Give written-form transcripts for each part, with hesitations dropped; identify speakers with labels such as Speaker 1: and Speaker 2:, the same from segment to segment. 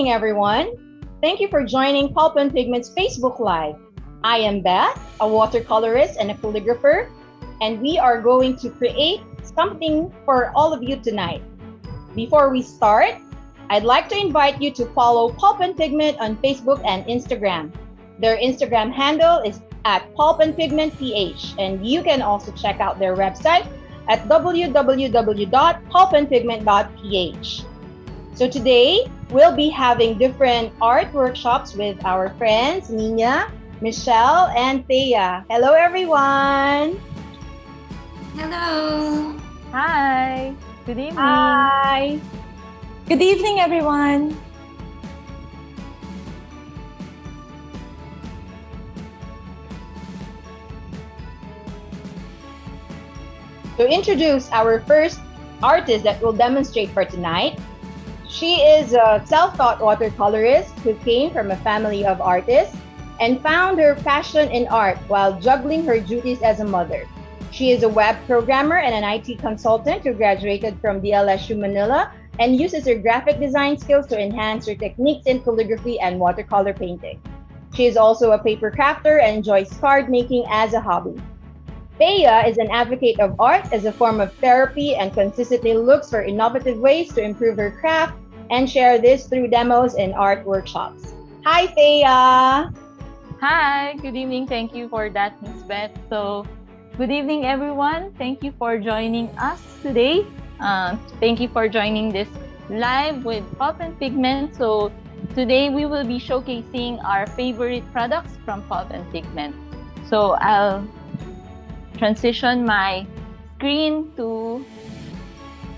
Speaker 1: morning, everyone. Thank you for joining Pulp and Pigment's Facebook Live. I am Beth, a watercolorist and a calligrapher, and we are going to create something for all of you tonight. Before we start, I'd like to invite you to follow Pulp and Pigment on Facebook and Instagram. Their Instagram handle is at Pulp and Pigment PH, and you can also check out their website at www.pulpandpigment.ph. So today, we'll be having different art workshops with our friends, Niña, Michelle, and Thea. Hello, everyone.
Speaker 2: Hello.
Speaker 3: Hi. Good evening.
Speaker 1: Hi.
Speaker 2: Good evening, everyone.
Speaker 1: To introduce our first artist that will demonstrate for tonight, she is a self-taught watercolorist who came from a family of artists and found her passion in art while juggling her duties as a mother. She is a web programmer and an IT consultant who graduated from DLSU Manila and uses her graphic design skills to enhance her techniques in calligraphy and watercolor painting. She is also a paper crafter and enjoys card making as a hobby. Thea is an advocate of art as a form of therapy and consistently looks for innovative ways to improve her craft and share this through demos and art workshops. Hi, Thea!
Speaker 3: Hi. Good evening. Thank you for that, Miss Beth. So, good evening, everyone. Thank you for joining us today. Thank you for joining this live with Pulp and Pigment. So, today we will be showcasing our favorite products from Pulp and Pigment. So, I'll transition my screen to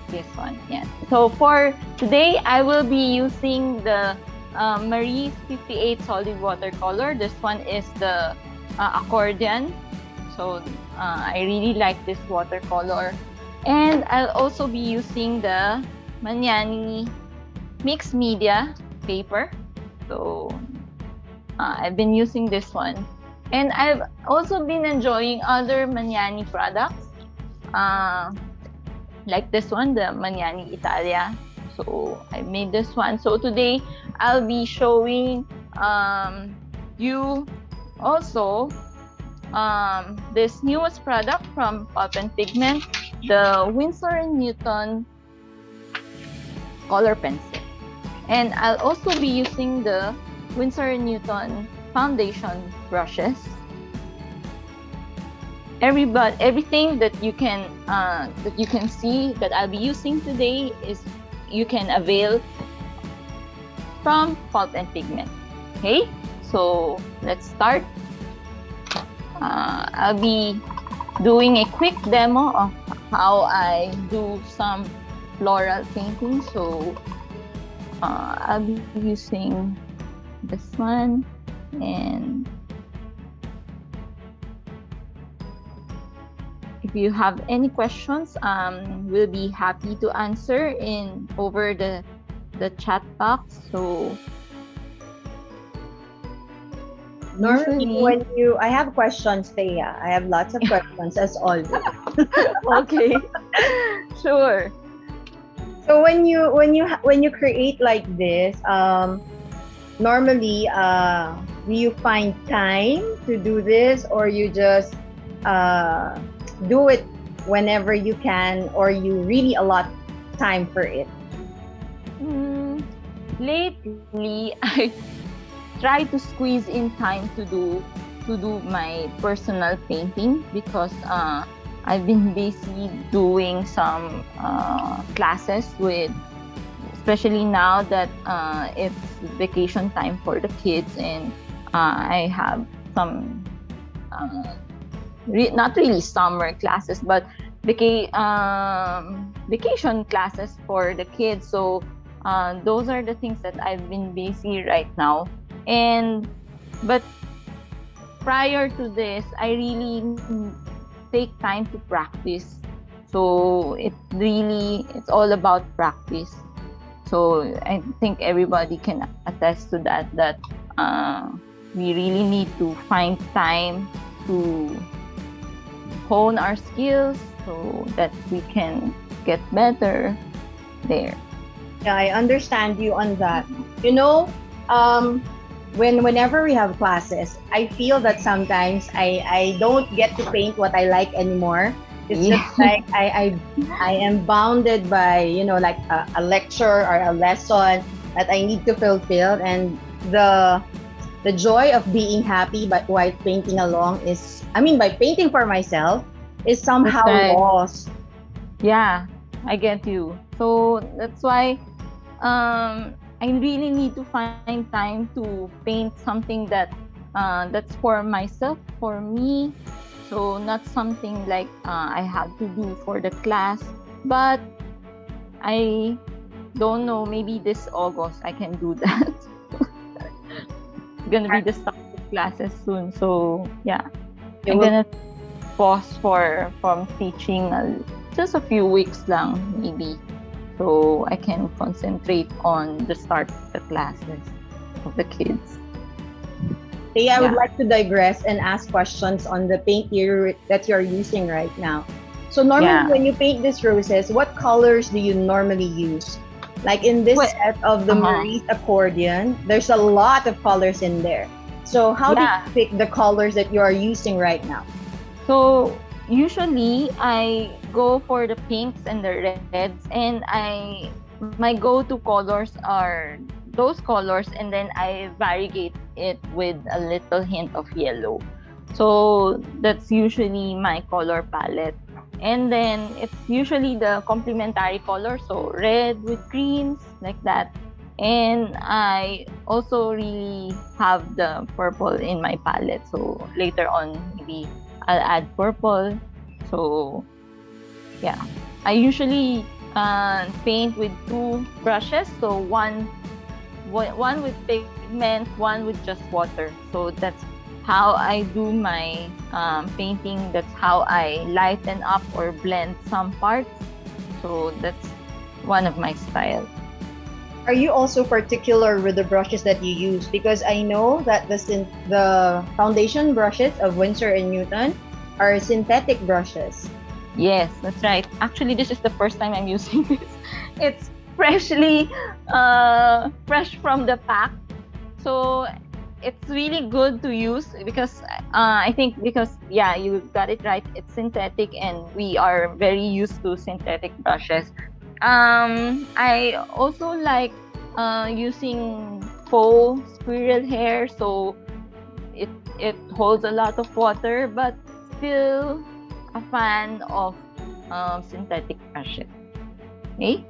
Speaker 3: this one. Yeah. So for today, I will be using the Marie's 58 solid watercolor. This one is the accordion. So I really like this watercolor. And I'll also be using the Maniani mixed media paper. So I've been using this one. And I've also been enjoying other Maniani products, like this one, the Maniani Italia. So I made this one. So today I'll be showing you also this newest product from Pulp and Pigment, the Winsor & Newton color pencil. And I'll also be using the Winsor & Newton foundation brushes. Everything that you can see that I'll be using today is you can avail from Pulp and Pigment. Okay, so let's start. I'll be doing a quick demo of how I do some floral painting. So I'll be using this one. And if you have any questions, we'll be happy to answer over the chat box. So
Speaker 1: Normally, I have questions, Thea. I have lots of questions as always.
Speaker 3: Okay, sure.
Speaker 1: So when you create like this, normally, do you find time to do this, or you just do it whenever you can, or you really allot time for it?
Speaker 3: Lately, I try to squeeze in time to do my personal painting because I've been busy doing some classes especially now that it's vacation time for the kids, and I have some not really summer classes, but vacation classes for the kids. So those are the things that I've been busy right now. But prior to this, I really take time to practice. So it's all about practice. So I think everybody can attest to that we really need to find time to hone our skills so that we can get better there.
Speaker 1: Yeah, I understand you on that. You know, um, whenever we have classes, I feel that sometimes I don't get to paint what I like anymore. It's just
Speaker 3: Yeah.
Speaker 1: like I am bounded by, like a lecture or a lesson that I need to fulfill, and the joy of being happy but while painting along is, I mean, by painting for myself, is
Speaker 3: That's
Speaker 1: somehow
Speaker 3: right.
Speaker 1: lost.
Speaker 3: Yeah, I get you. So that's why I really need to find time to paint something that's for myself, for me. So not something like I have to do for the class, but I don't know. Maybe this August I can do that. Gonna be the start of classes soon, so yeah,
Speaker 1: You
Speaker 3: I'm
Speaker 1: will
Speaker 3: gonna pause from teaching just a few weeks lang maybe, so I can concentrate on the start of the classes of the kids.
Speaker 1: Hey, I would
Speaker 3: Yeah,
Speaker 1: like to digress and ask questions on the paint that you're using right now. So normally
Speaker 3: yeah.
Speaker 1: when you paint these roses, what colors do you normally use? Like in this
Speaker 3: Well,
Speaker 1: set of the
Speaker 3: uh-huh.
Speaker 1: Marie's accordion, there's a lot of colors in there. So how did
Speaker 3: Yeah.
Speaker 1: you pick the colors that you are using right now?
Speaker 3: So usually I go for the pinks and the reds, and my go-to colors are those colors, and then I variegate it with a little hint of yellow. So that's usually my color palette. And then it's usually the complementary color, so red with greens, like that. And I also really have the purple in my palette. So later on, maybe I'll add purple. So yeah, I usually paint with two brushes. So one with pigment, one with just water. So that's how I do my painting. That's how I lighten up or blend some parts. So that's one of my style.
Speaker 1: Are you also particular with the brushes that you use? Because I know that the foundation brushes of Winsor and Newton are synthetic brushes.
Speaker 3: Yes, that's right. Actually, this is the first time I'm using this. It's fresh from the pack. So it's really good to use because I think because yeah, you got it right. It's synthetic, and we are very used to synthetic brushes. I also like using faux squirrel hair, so it it holds a lot of water, but still a fan of synthetic brushes. Okay,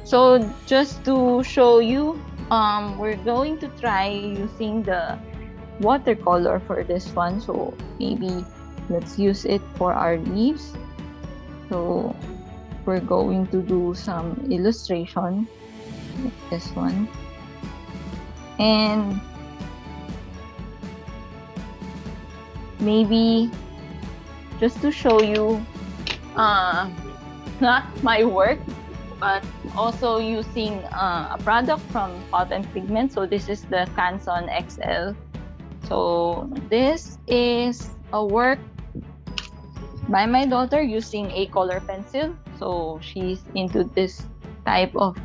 Speaker 3: so just to show you, we're going to try using the watercolor for this one. So maybe let's use it for our leaves. So we're going to do some illustration like this one. And maybe just to show you, uh, not my work, but also using a product from Pot and Pigment. So this is the Canson XL. So this is a work by my daughter using a color pencil. So she's into this type of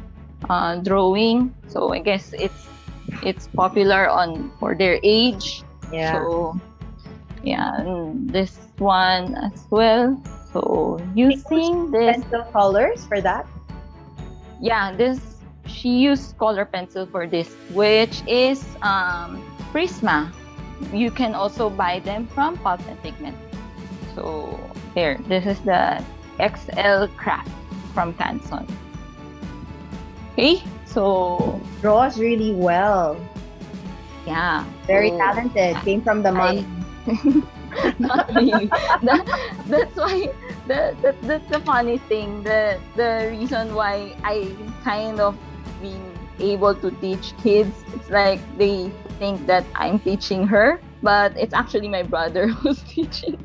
Speaker 3: drawing. So I guess it's popular on for their age.
Speaker 1: Yeah.
Speaker 3: So yeah, and this one as well. So
Speaker 1: You use
Speaker 3: using this,
Speaker 1: pencil colors for that?
Speaker 3: yeah, this she used color pencil for this, which is Prisma. You can also buy them from Pulp and Pigment. So here, this is the XL Craft from Canson. Okay, so
Speaker 1: Draws really well.
Speaker 3: yeah,
Speaker 1: Very
Speaker 3: so
Speaker 1: talented. Came from the
Speaker 3: I
Speaker 1: mom.
Speaker 3: not really. That's why that's the funny thing. The reason why I kind of been able to teach kids. It's like they think that I'm teaching her, but it's actually my brother who's teaching.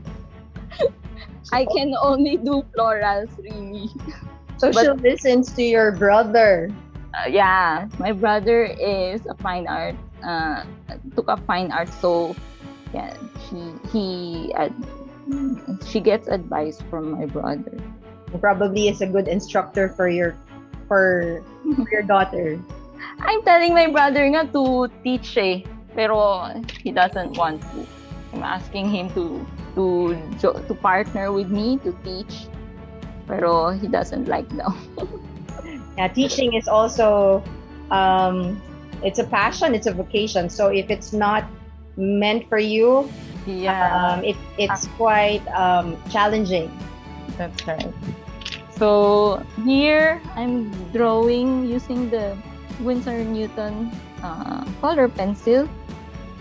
Speaker 3: I can only do florals really.
Speaker 1: So she
Speaker 3: But
Speaker 1: listens to your brother.
Speaker 3: yeah, my brother is a fine art. Took up fine art, so yeah, she gets advice from my brother.
Speaker 1: Probably is a good instructor for your for your daughter?
Speaker 3: I'm telling my brother nga to teach pero he doesn't want to. I'm asking him to partner with me to teach, pero he doesn't like now.
Speaker 1: Yeah, teaching is also it's a passion, it's a vocation. So if it's not meant for you, it's quite challenging.
Speaker 3: That's right. So here I'm drawing using the Winsor Newton color pencil.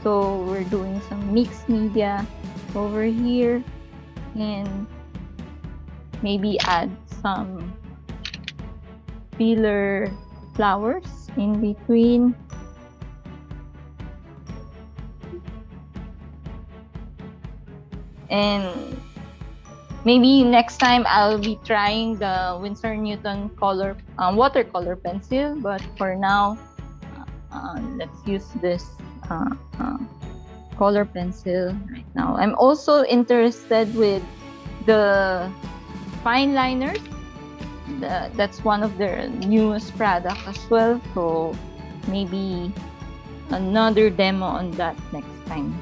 Speaker 3: So we're doing some mixed media over here and maybe add some filler flowers in between. And maybe next time I'll be trying the Winsor Newton watercolor pencil, but for now, let's use this color pencil right now. I'm also interested with the fine liners. That's one of their newest products as well. So maybe another demo on that next time.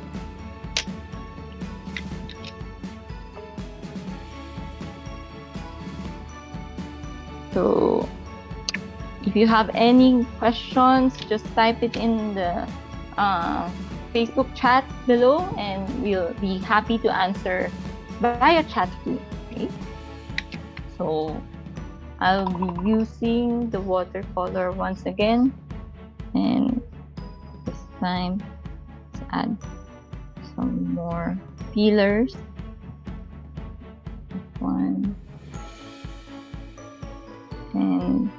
Speaker 3: So if you have any questions, just type it in the Facebook chat below and we'll be happy to answer via chat too. Okay? So I'll be using the watercolor once again, and this time let's add some more fillers. One. And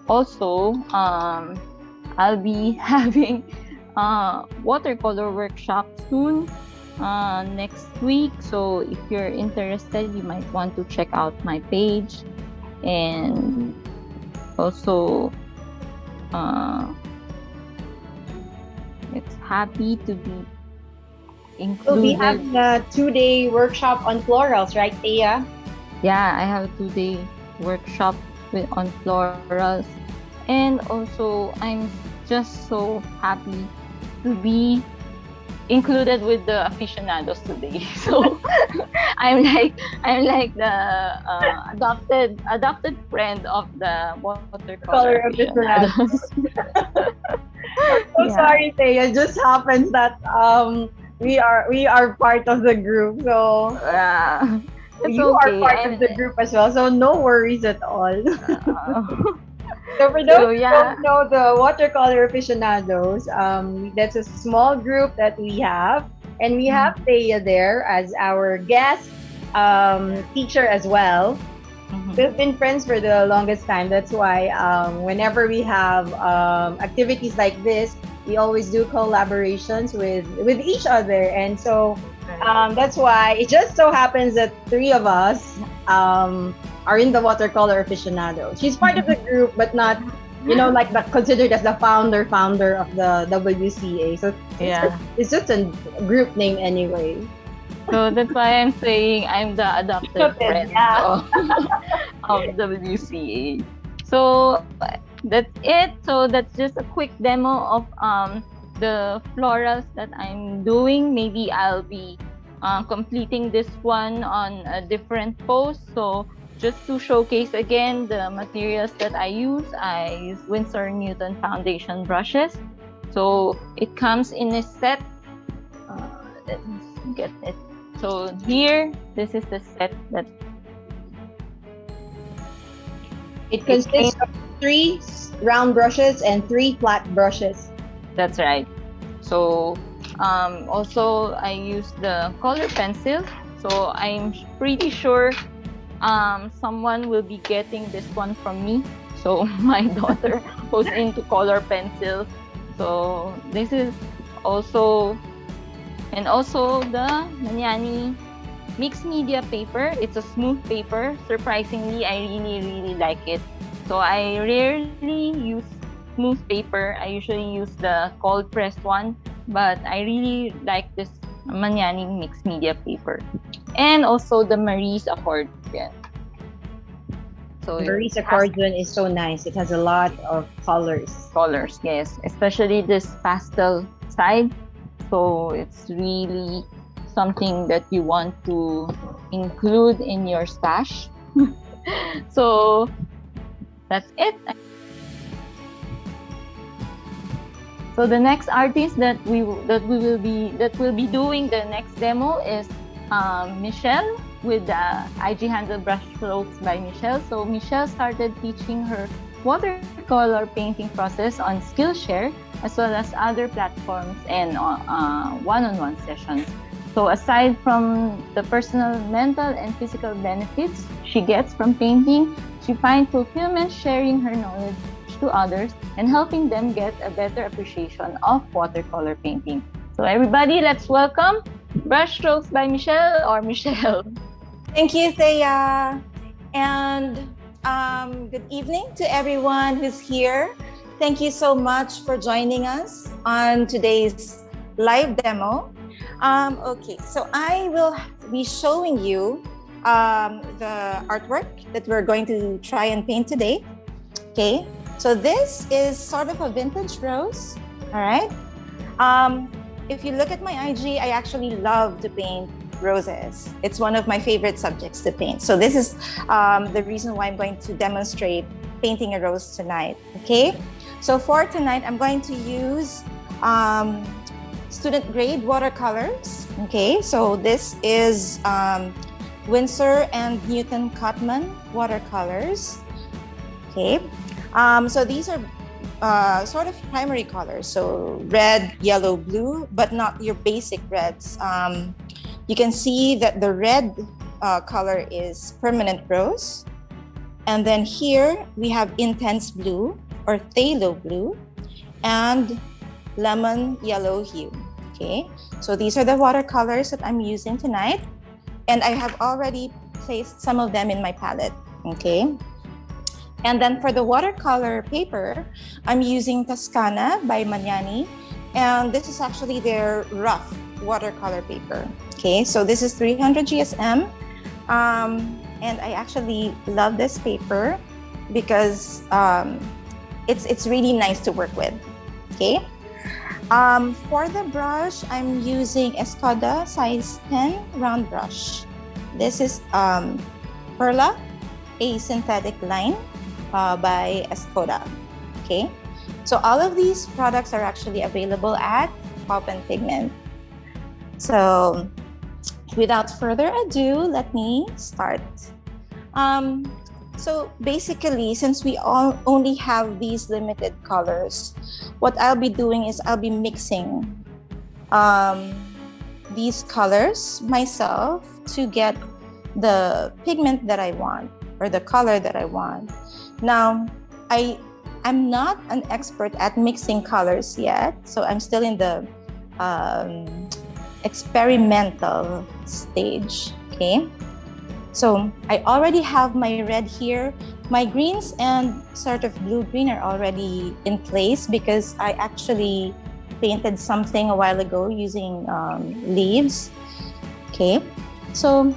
Speaker 3: also, I'll be having a watercolor workshop soon, next week. So if you're interested, you might want to check out my page. And also, it's happy to be included.
Speaker 1: So we have a 2-day workshop on florals, right, Thea?
Speaker 3: Yeah, I have a 2-day workshop on florals. And also, I'm just so happy to be included with the aficionados today. So I'm like the adopted friend of the watercolor aficionados.
Speaker 1: I'm so sorry, Thea. It just happens that we are part of the group. So you
Speaker 3: okay.
Speaker 1: are part of the group as well. So no worries at all. So for those who don't know the watercolor aficionados, that's a small group that we have, and we have Thea there as our guest teacher as well. We've been friends for the longest time. That's why whenever we have activities like this, we always do collaborations with each other, and so that's why it just so happens that 3 of us are in the watercolor aficionado. She's part of the group, but not, like considered as the founder of the WCA. So it's just a group name anyway.
Speaker 3: So that's why I'm saying I'm the adopted friend of WCA. So that's it. So that's just a quick demo of the florals that I'm doing. Maybe I'll be completing this one on a different post. So just to showcase again the materials that I use Winsor Newton foundation brushes. So it comes in a set. Let's get it. So here, this is the set that
Speaker 1: it consists of 3 round brushes and 3 flat brushes.
Speaker 3: That's right. So also I use the color pencil. So I'm pretty sure someone will be getting this one from me. So my daughter who's into color pencils. So this is also, and also the Niña mixed media paper. It's a smooth paper. Surprisingly, I really like it. So I rarely use smooth paper. I usually use the cold pressed one, but I really like this Niña mixed media paper. and also the Marie's accordion. So
Speaker 1: Marie's
Speaker 3: it has
Speaker 1: accordion is so nice. It has a lot of colors.
Speaker 3: colors, yes, especially this pastel side. So it's really something that you want to include in your stash. So that's it. So the next artist that will be doing the next demo is Michelle with the IG handle brush strokes by Michelle. So Michelle started teaching her watercolor painting process on Skillshare as well as other platforms and one-on-one sessions. So aside from the personal, mental, and physical benefits she gets from painting, she finds fulfillment sharing her knowledge to others and helping them get a better appreciation of watercolor painting. So everybody, let's welcome Brushstrokes by Michelle or Michelle.
Speaker 2: Thank you, Thea. And good evening to everyone who's here. Thank you so much for joining us on today's live demo. Okay, so I will be showing you the artwork that we're going to try and paint today. Okay, so this is sort of a vintage rose, all right? If you look at my IG, I actually love to paint roses. It's one of my favorite subjects to paint. So this is the reason why I'm going to demonstrate painting a rose tonight, okay? So for tonight, I'm going to use student grade watercolors, okay? So this is Winsor and Newton Cotman watercolors, okay? So these are sort of primary colors, so red, yellow, blue, but not your basic reds. You can see that the red color is permanent rose. And then here we have intense blue or phthalo blue and lemon yellow hue. Okay, so these are the watercolors that I'm using tonight. And I have already placed some of them in my palette. Okay. And then for the watercolor paper, I'm using Toscana by Magnani. And this is actually their rough watercolor paper. Okay, so this is 300 GSM. And I actually love this paper because it's really nice to work with. Okay. For the brush, I'm using Escoda size 10 round brush. This is Perla, a synthetic line by Escoda. Okay, so all of these products are actually available at Pop and Pigment. So without further ado, let me start. So basically, since we all only have these limited colors, what I'll be doing is I'll be mixing these colors myself to get the pigment that I want or the color that I want. Now, I'm not an expert at mixing colors yet, so I'm still in the experimental stage, okay? So I already have my red here. My greens and sort of blue-green are already in place because I actually painted something a while ago using leaves. Okay, so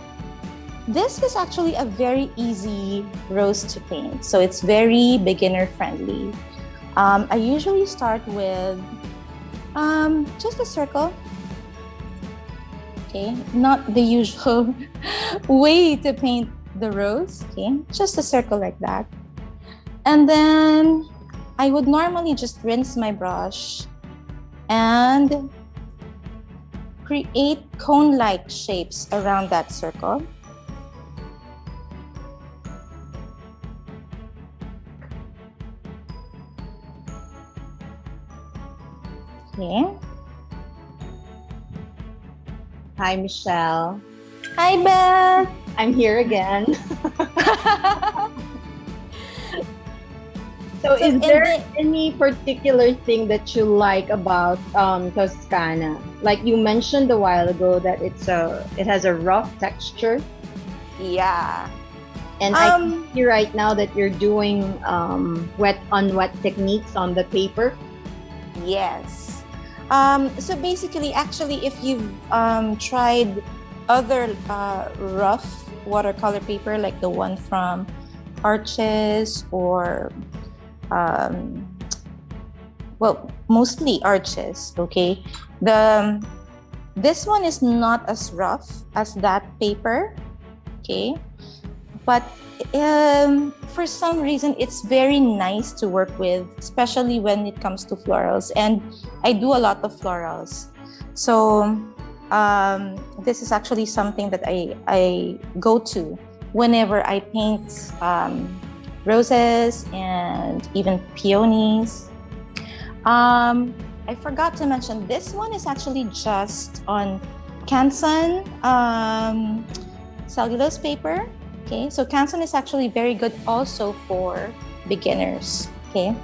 Speaker 2: this is actually a very easy rose to paint. So it's very beginner-friendly. I usually start with just a circle. Okay, not the usual way to paint the rose, okay? Just a circle like that. And then I would normally just rinse my brush and create cone-like shapes around that circle. Okay.
Speaker 1: Hi, Michelle.
Speaker 2: Hi, Beth.
Speaker 1: I'm here again. So is there any particular thing that you like about Toscana? Like you mentioned a while ago that it has a rough texture.
Speaker 2: Yeah.
Speaker 1: And I can see right now that you're doing wet on wet techniques on the paper.
Speaker 2: Yes. So basically, actually, if you've tried other rough watercolor paper, like the one from Arches or well, mostly Arches. Okay, this one is not as rough as that paper. Okay, but for some reason it's very nice to work with, especially when it comes to florals, and I do a lot of florals. So this is actually something that I go to whenever I paint roses and even peonies. I forgot to mention, this one is actually just on Canson cellulose paper. Okay, so Canson is actually very good also for beginners. Okay,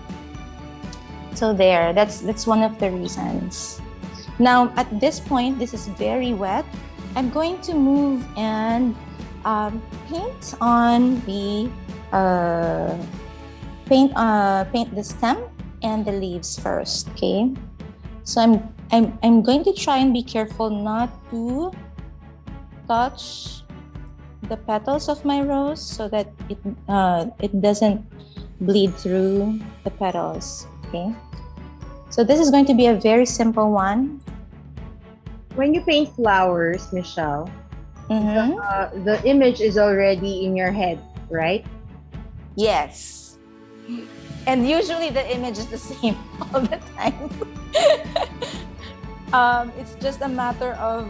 Speaker 2: so that's one of the reasons. Now at this point, this is very wet. I'm going to move and paint on the paint the stem and the leaves first. Okay, so I'm going to try and be careful not to touch the petals of my rose so that it doesn't bleed through the petals. Okay, so this is going to be a very simple one.
Speaker 1: When you paint flowers, Michelle, the image is already in your head, right?
Speaker 2: Yes, and usually the image is the same all the time. It's just a matter of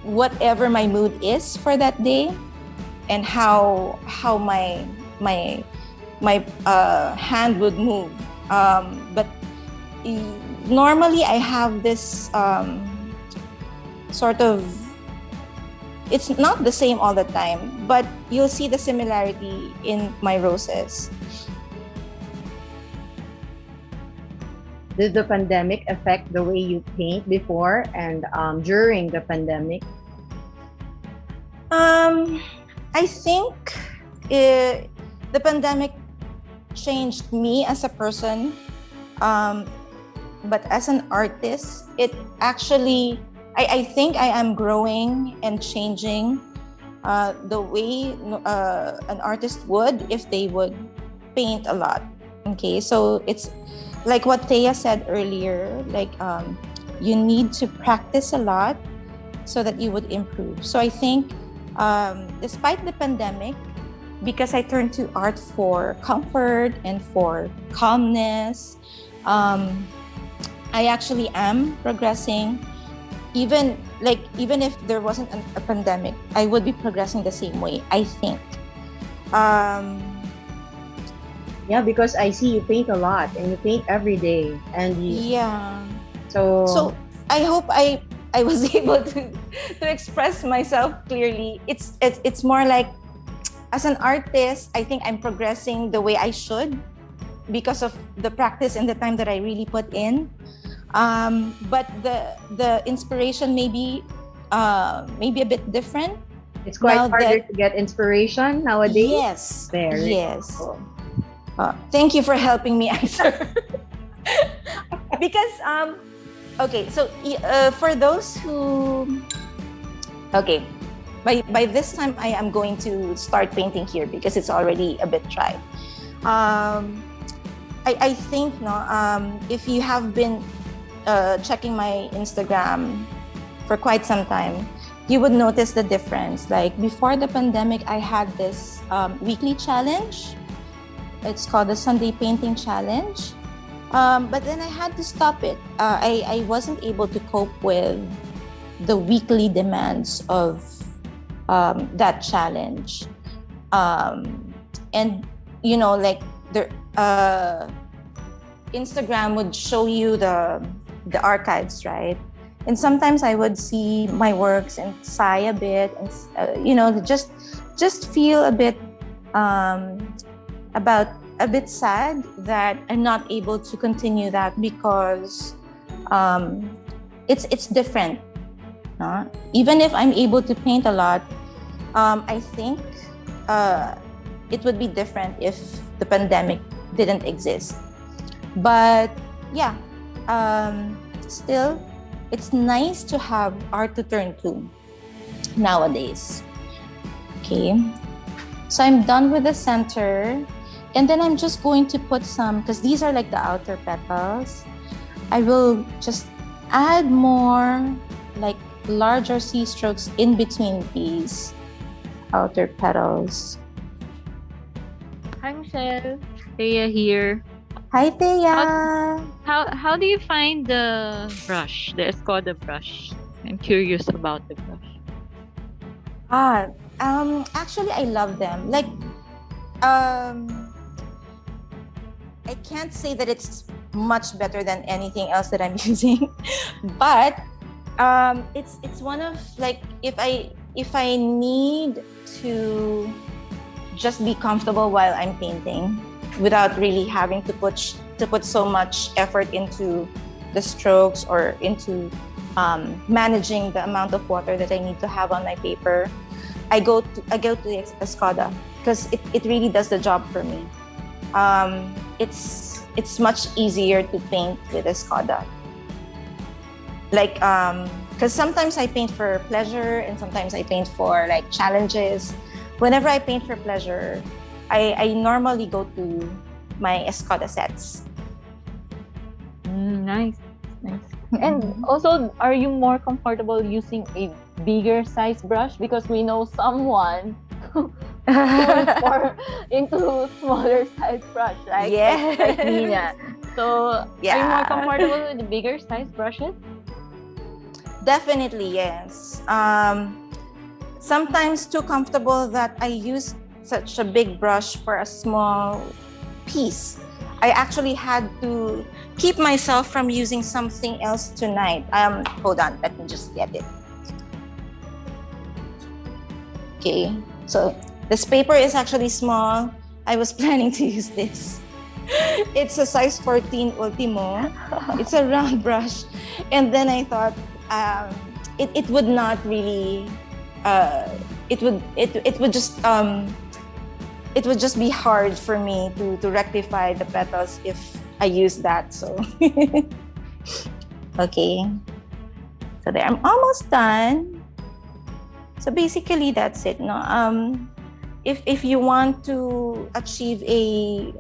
Speaker 2: whatever my mood is for that day, and how my hand would move. But normally I have this sort of, it's not the same all the time, but you'll see the similarity in my roses.
Speaker 1: Did the pandemic affect the way you paint before and during the pandemic?
Speaker 2: I think the pandemic changed me as a person, but as an artist, it actually, I think I am growing and changing the way an artist would if they would paint a lot. Okay, so it's like what Thea said earlier, like you need to practice a lot so that you would improve. So I think despite the pandemic, because I turned to art for comfort and for calmness, I actually am progressing. Even if there wasn't a pandemic, I would be progressing the same way, I think.
Speaker 1: Yeah, because I see you paint a lot and you paint every day, and
Speaker 2: Yeah.
Speaker 1: so
Speaker 2: I hope I was able to express myself clearly. It's more like, as an artist, I think I'm progressing the way I should because of the practice and the time that I really put in. But the inspiration may be a bit different.
Speaker 1: it's quite
Speaker 2: now
Speaker 1: harder
Speaker 2: that-
Speaker 1: to get inspiration nowadays.
Speaker 2: Yes.
Speaker 1: Very
Speaker 2: Yes.
Speaker 1: cool.
Speaker 2: Thank you for helping me answer. Because okay, so for those who, okay, by this time I am going to start painting here because it's already a bit dry. I think if you have been checking my Instagram for quite some time, you would notice the difference. Like before the pandemic, I had this weekly challenge. It's called the Sunday Painting Challenge. But then I had to stop it. I wasn't able to cope with the weekly demands of that challenge. And, like Instagram would show you the archives, right? And sometimes I would see my works and sigh a bit and, just feel a bit a bit sad that I'm not able to continue that because it's different. Even if I'm able to paint a lot, I think it would be different if the pandemic didn't exist. But yeah, still, it's nice to have art to turn to nowadays. Okay, so I'm done with the center, and then I'm just going to put some, because these are like the outer petals. I will just add more like larger C strokes in between these outer petals.
Speaker 3: Hi, Michelle. Thea here.
Speaker 2: Hi, Thea.
Speaker 3: How do you find the brush, the Escoda brush? I'm curious about the brush.
Speaker 2: Actually, I love them. Like, I can't say that it's much better than anything else that I'm using, but it's one of, like, if I need to just be comfortable while I'm painting without really having to put so much effort into the strokes or into managing the amount of water that I need to have on my paper, I go to the Escoda because it really does the job for me. It's much easier to paint with Escoda. Like, because sometimes I paint for pleasure and sometimes I paint for like challenges. Whenever I paint for pleasure, I normally go to my Escoda sets.
Speaker 3: Nice. And also, are you more comfortable using a bigger size brush? Because we know someone who's more into smaller size brush, like Niña. So,
Speaker 2: Yeah.
Speaker 3: are you more comfortable with the bigger size brushes?
Speaker 2: Definitely, yes. Sometimes too comfortable that I use such a big brush for a small piece. I actually had to keep myself from using something else tonight. Hold on, let me just get it. Okay, so this paper is actually small. I was planning to use this. It's a size 14 Ultimo. It's a round brush. And then I thought it would not really, it would just be hard for me to rectify the petals if I use that. So okay, so there, I'm almost done. So basically that's it. No, if you want to achieve a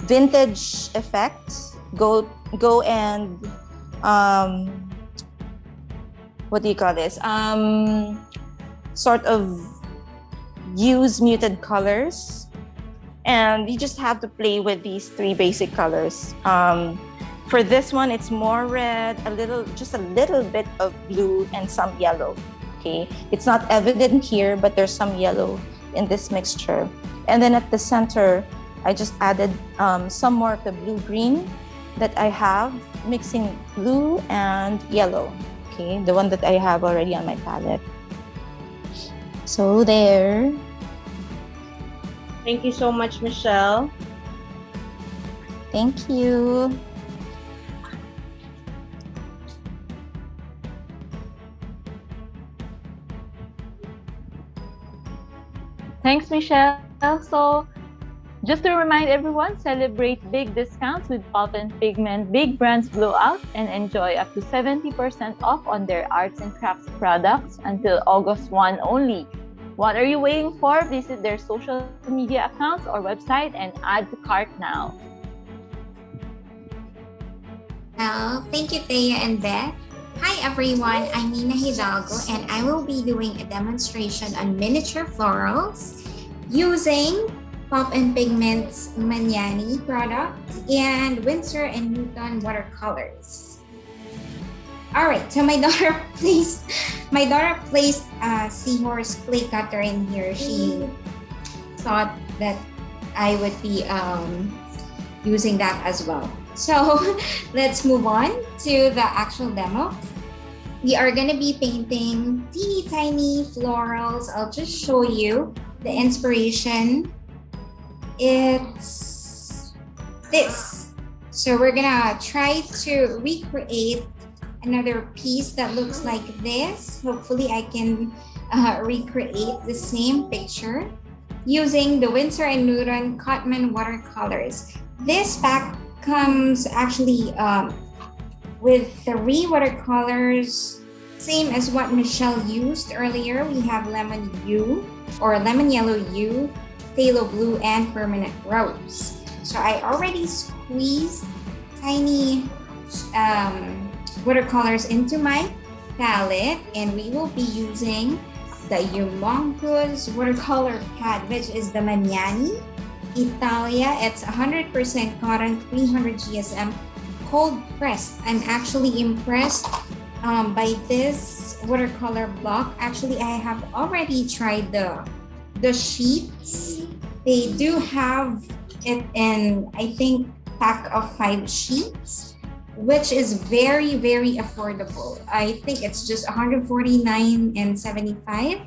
Speaker 2: vintage effect, go and what do you call this? Sort of use muted colors, and you just have to play with these three basic colors. For this one, it's more red, just a little bit of blue, and some yellow. Okay, it's not evident here, but there's some yellow in this mixture. And then at the center, I just added some more of the blue-green that I have, mixing blue and yellow. Okay, the one that I have already on my palette. So there.
Speaker 1: Thank you so much, Michelle.
Speaker 2: Thank you.
Speaker 3: Thanks, Michelle. So, just to remind everyone, celebrate big discounts with Pulp and Pigment Big Brands Blowout and enjoy up to 70% off on their arts and crafts products until August 1 only. What are you waiting for? Visit their social media accounts or website and add to cart now.
Speaker 4: Well, thank you, Thea and Beth. Hi everyone, I'm Niña Hidalgo and I will be doing a demonstration on miniature florals using Pulp and Pigment's Maniani product and Winsor & Newton watercolors. All right, so my daughter placed a seahorse clay cutter in here. She thought that I would be using that as well. So let's move on to the actual demo. We are gonna be painting teeny tiny florals. I'll just show you the inspiration. It's this. So we're gonna try to recreate another piece that looks like this. Hopefully I can recreate the same picture using the Winsor & Newton Cotman watercolors. This pack comes actually with 3 watercolors, same as what Michelle used earlier. We have lemon U or lemon yellow U, phthalo blue, and permanent rose. So I already squeezed tiny watercolors into my palette, and we will be using the humongous watercolor pad, which is the Magnani Italia. It's 100% cotton, 300 GSM, cold pressed. I'm actually impressed by this watercolor block. Actually, I have already tried the sheets. They do have it in, I think, pack of 5 sheets, which is very, very affordable. I think it's just $149.75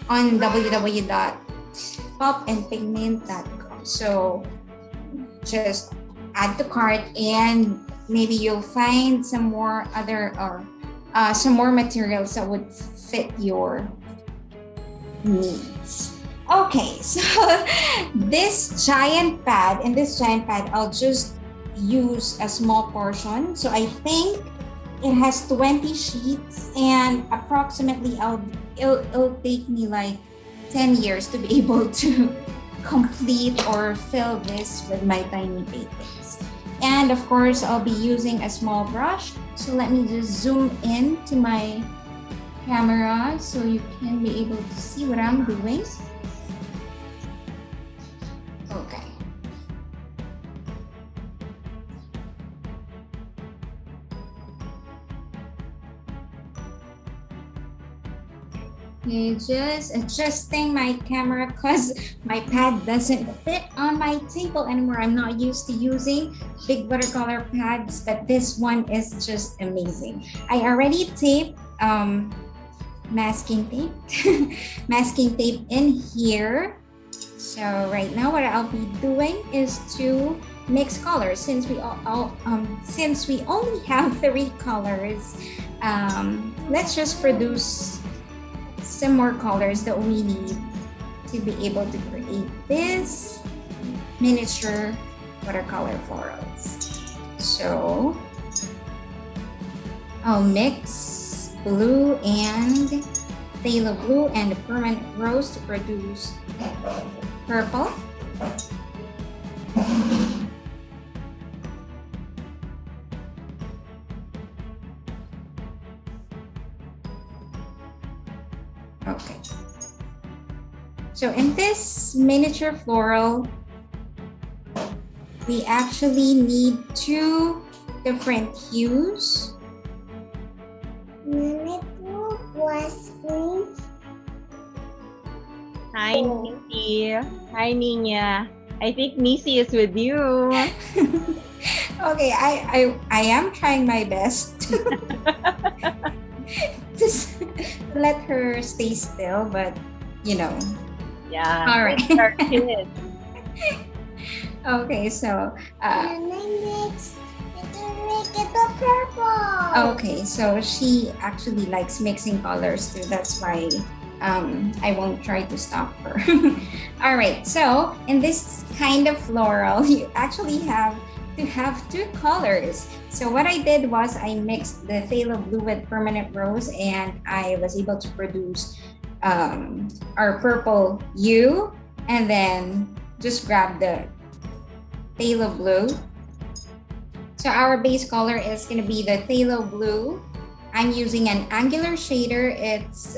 Speaker 4: on www.pulpandpigment.com. So just add to cart, and maybe you'll find some more some more materials that would fit your needs. Okay, so this giant pad, I'll just use a small portion. So I think it has 20 sheets, and approximately it'll take me like 10 years to be able to complete or fill this with my tiny paintings. And of course, I'll be using a small brush. So let me just zoom in to my camera so you can be able to see what I'm doing. Okay. Okay, just adjusting my camera because my pad doesn't fit on my table anymore. I'm not used to using big watercolor pads, but this one is just amazing. I already taped masking tape in here. So right now what I'll be doing is to mix colors. Since we only have 3 colors, let's just produce some more colors that we need to be able to create this miniature watercolor florals. So I'll mix blue and phthalo blue and the permanent rose to produce purple. Okay. So in this miniature floral, we actually need 2 different hues.
Speaker 1: Hi, Nisi. Hi, Niña. I think Nisi is with you.
Speaker 4: Okay, I am trying my best to just let her stay still, but you know.
Speaker 1: Yeah.
Speaker 4: All right.
Speaker 1: Our kids.
Speaker 4: Okay, so
Speaker 5: purple.
Speaker 4: okay, so she actually likes mixing colors too. That's why I won't try to stop her. All right, so in this kind of floral, you actually have to have 2 colors. So what I did was I mixed the phthalo blue with permanent rose, and I was able to produce our purple hue, and then just grab the phthalo blue. So our base color is going to be the phthalo blue. I'm using an angular shader. It's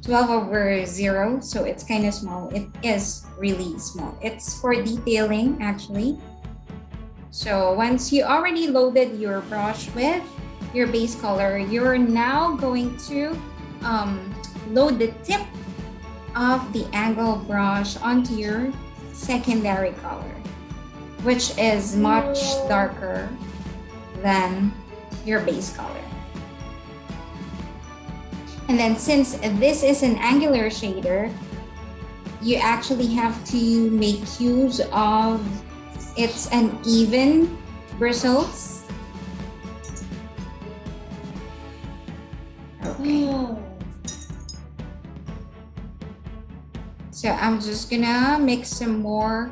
Speaker 4: 12/0, so it's kind of small. It is really small. It's for detailing actually. So once you already loaded your brush with your base color, you're now going to load the tip of the angle brush onto your secondary color, which is much darker than your base color. And then since this is an angular shader, you actually have to make use of its uneven bristles. Okay. So I'm just gonna mix some more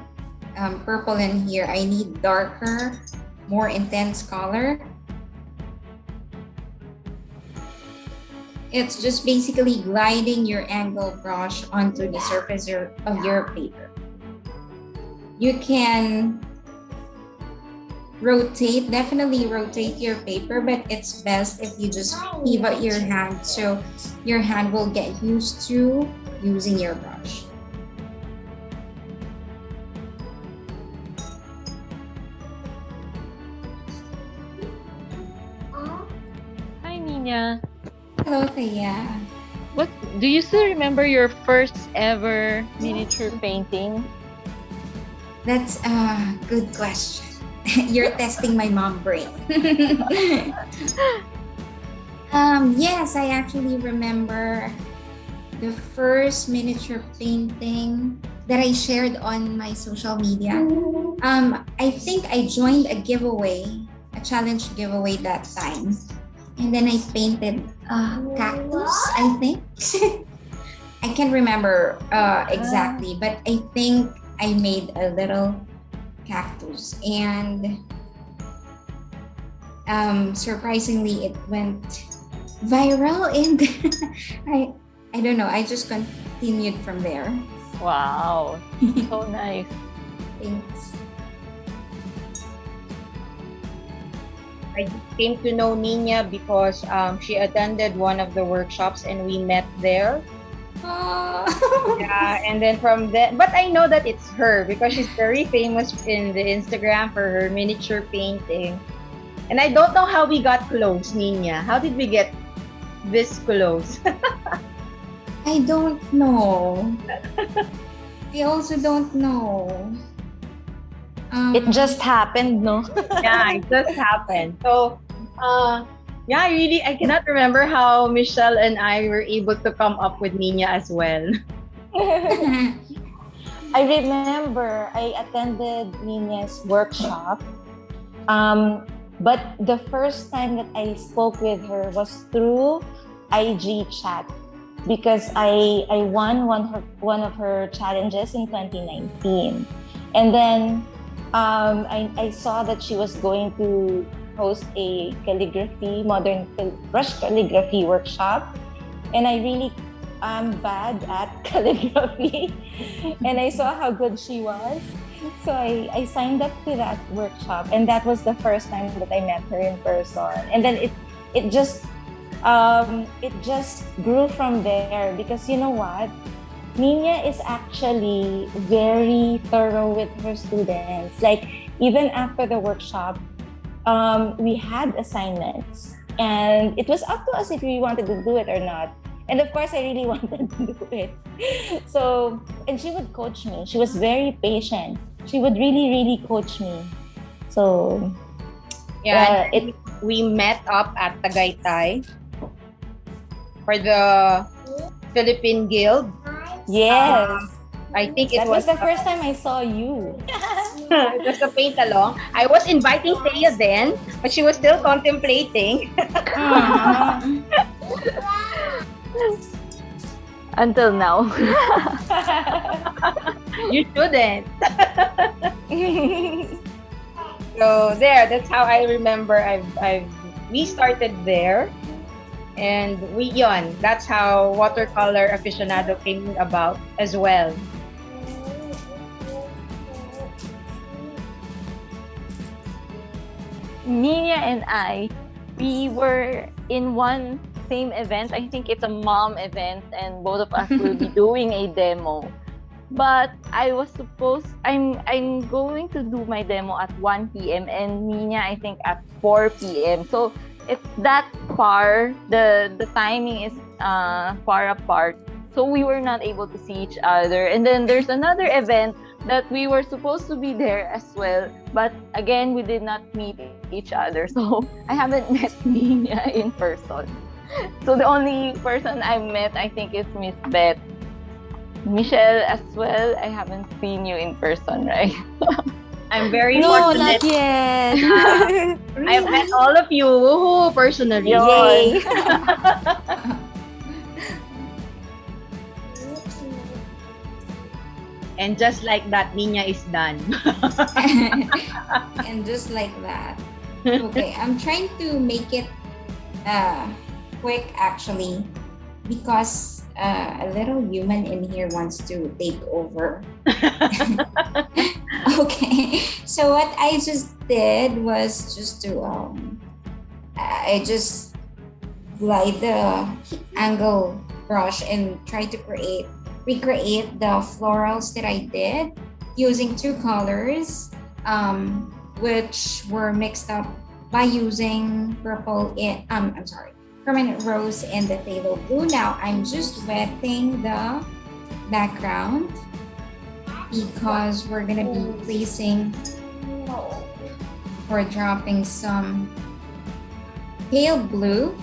Speaker 4: purple in here. I need darker, more intense color. It's just basically gliding your angle brush onto the surface of your paper. You can definitely rotate your paper, but it's best if you just pivot your hand so your hand will get used to using your brush.
Speaker 3: Hi, Niña.
Speaker 4: Hello, Thea.
Speaker 3: What do you still remember your first ever miniature painting?
Speaker 4: That's a good question. You're testing my mom brain. Yes, I actually remember the first miniature painting that I shared on my social media. I think I joined a challenge giveaway that time. And then I painted cactus, I think. I can't remember exactly, but I think I made a little cactus, and surprisingly it went viral, and I don't know, I just continued from there.
Speaker 3: Wow, so nice.
Speaker 4: Thanks.
Speaker 1: I came to know Niña because she attended one of the workshops and we met there.
Speaker 4: Oh.
Speaker 1: Yeah, and then from there, but I know that it's her because she's very famous in the Instagram for her miniature painting. And I don't know how we got close, Niña. How did we get this close?
Speaker 4: I don't know. I also don't know.
Speaker 2: It just happened, no?
Speaker 1: Yeah, it just happened. So, yeah, I cannot remember how Michelle and I were able to come up with Niña as well.
Speaker 2: I remember I attended Niña's workshop. But the first time that I spoke with her was through IG chat because I won one of her challenges in 2019. And then I saw that she was going to host a modern brush calligraphy workshop, and I really am bad at calligraphy, and I saw how good she was, so I signed up to that workshop, and that was the first time that I met her in person, and then it just grew from there because you know what? Niña is actually very thorough with her students. Like even after the workshop, we had assignments and it was up to us if we wanted to do it or not. And of course, I really wanted to do it. So, and she would coach me. She was very patient. She would really, really coach me. So,
Speaker 1: Yeah, we met up at Tagaytay for the Philippine Guild.
Speaker 2: yes.
Speaker 1: I think it
Speaker 2: That was the first time I saw you.
Speaker 1: it was a paint along. I was inviting Thea then, but she was still contemplating.
Speaker 3: Until now.
Speaker 1: You shouldn't. So there, that's how I remember. We started there, and that's how watercolor aficionado came about as well.
Speaker 3: Niña and I, we were in one same event. I think it's a mom event, and both of us will be doing a demo. But I'm going to do my demo at 1 p.m. and Niña, I think, at 4 p.m. So it's that far. The timing is far apart. So we were not able to see each other. And then there's another event that we were supposed to be there as well. But again, we did not meet each other. So I haven't met Niña in person. So the only person I met, I think, is Miss Beth. Michelle as well. I haven't seen you in person, right?
Speaker 1: I'm very
Speaker 2: No,
Speaker 1: fortunate.
Speaker 2: not yet.
Speaker 1: I've met all of you personally.
Speaker 2: Yay.
Speaker 1: And just like that, Niña is done.
Speaker 4: And just like that. Okay, I'm trying to make it quick actually. because a little human in here wants to take over. Okay, so what I just did was just to I just glide the angle brush and try to recreate the florals that I did using two colors, which were mixed up by using permanent rose and the phthalo blue. Now I'm just wetting the background because we're gonna be placing or dropping some pale blue.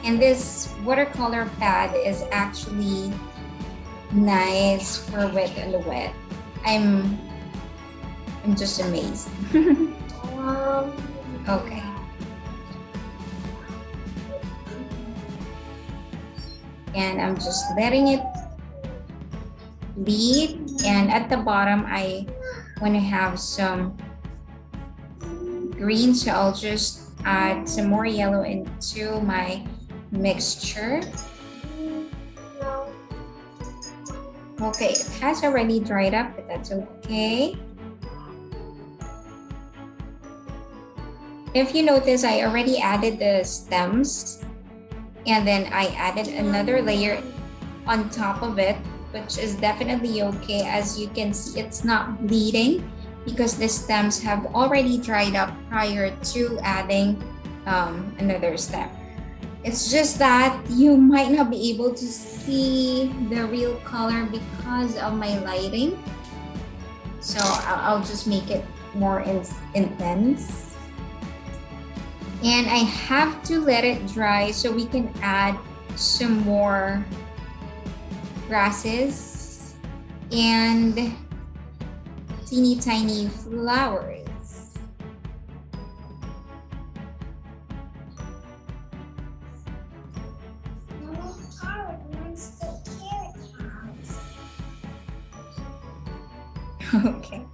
Speaker 4: And this watercolor pad is actually nice for wet and wet. I'm just amazed. Okay. And I'm just letting it bleed. And at the bottom, I want to have some green, so I'll just add some more yellow into my mixture. Okay, it has already dried up, but that's okay. If you notice, I already added the stems, and then I added another layer on top of it, which is definitely okay. As you can see, it's not bleeding because the stems have already dried up prior to adding another stem. It's just that you might not be able to see the real color because of my lighting. So I'll just make it more intense. And I have to let it dry so we can add some more grasses and teeny tiny flowers. Okay.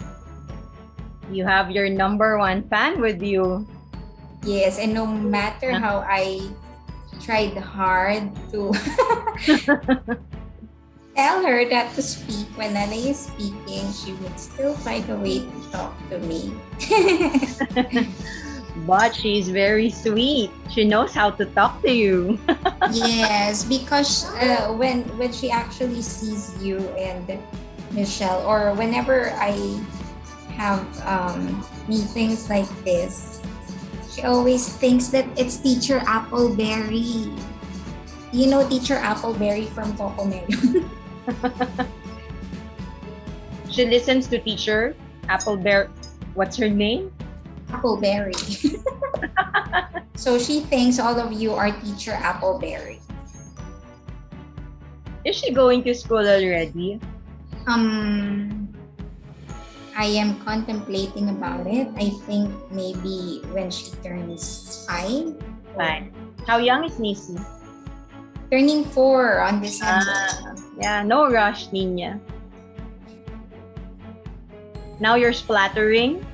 Speaker 1: You have your number one fan with you.
Speaker 4: Yes, and no matter how I tried hard to tell her that to speak, when Nana is speaking, she would still find a way to talk to me.
Speaker 1: But she's very sweet. She knows how to talk to you.
Speaker 4: Yes, because when she actually sees you and Michelle, or whenever I have meetings like this, she always thinks that it's Teacher Appleberry. You know Teacher Appleberry from Coco Melon?
Speaker 1: She listens to Teacher Appleberry. What's her name?
Speaker 4: Appleberry. So she thinks all of you are Teacher Appleberry.
Speaker 1: Is she going to school already?
Speaker 4: I am contemplating about it. I think maybe when she turns 5.
Speaker 1: Fine. How young is Nisi?
Speaker 4: Turning 4 on December.
Speaker 1: Yeah, no rush, Niña. Now you're splattering?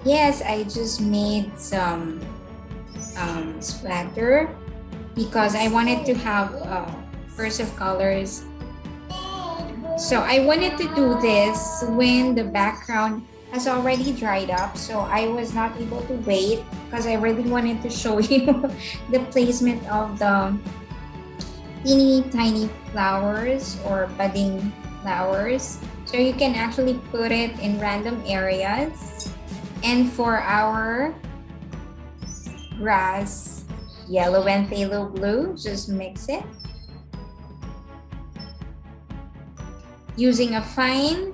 Speaker 4: Yes, I just made some splatter because I wanted to have bursts of colors. So I wanted to do this when the background has already dried up. So I was not able to wait because I really wanted to show you the placement of the teeny tiny flowers or budding flowers. So you can actually put it in random areas. And for our grass, yellow and phthalo blue, just mix it. Using a fine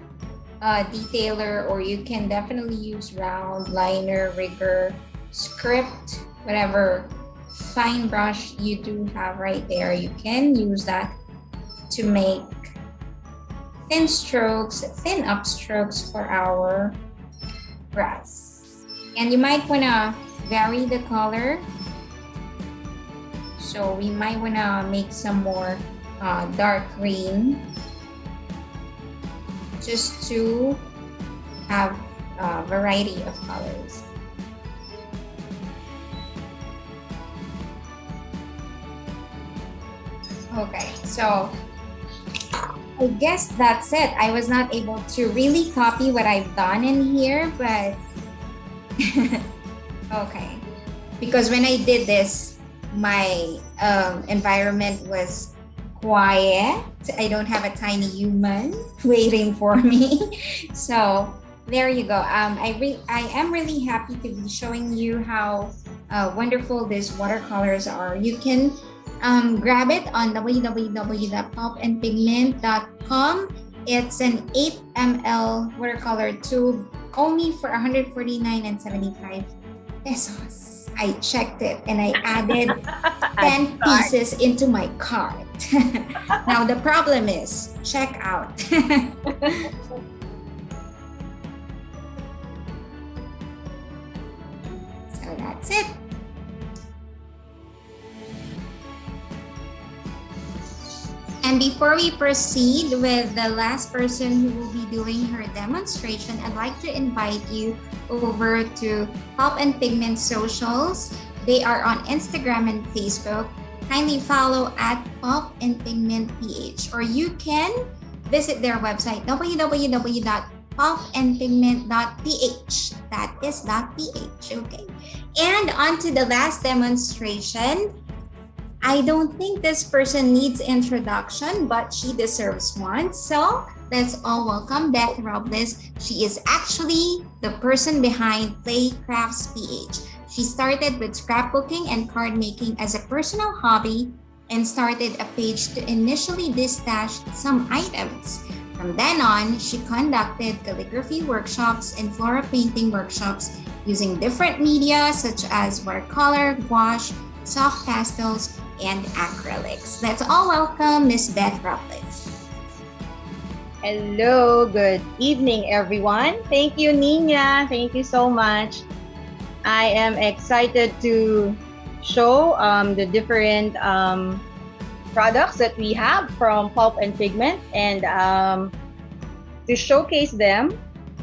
Speaker 4: detailer, or you can definitely use round, liner, rigger, script, whatever fine brush you do have right there. You can use that to make thin strokes, thin upstrokes for our grass. And you might want to vary the color. So we might want to make some more dark green, just to have a variety of colors. Okay, so I guess that's it. I was not able to really copy what I've done in here, but okay. Because when I did this, my environment was quiet. I don't have a tiny human waiting for me. So there you go. I am really happy to be showing you how wonderful these watercolors are. You can grab it on www.pulpandpigment.com. It's an 8 ml watercolor tube only for 149.75 pesos. I checked it and I added 10 pieces into my cart. Now the problem is check out. So that's it. And before we proceed with the last person who will be doing her demonstration, I'd like to invite you over to Pulp and Pigment socials. They are on Instagram and Facebook. Kindly follow at Pulp and Pigment PH, or you can visit their website www.pulpandpigment.ph. That is .ph, okay? And on to the last demonstration. I don't think this person needs introduction, but she deserves one. So let's all welcome Beth Robles. She is actually the person behind Playcrafts PH. She started with scrapbooking and card making as a personal hobby and started a page to initially distash some items. From then on, she conducted calligraphy workshops and flora painting workshops using different media such as watercolor, gouache, soft pastels, and acrylics. Let's all welcome Miss Beth Robles.
Speaker 1: Hello, good evening, everyone. Thank you, Niña. Thank you so much. I am excited to show the different products that we have from Pulp and Pigment, and to showcase them,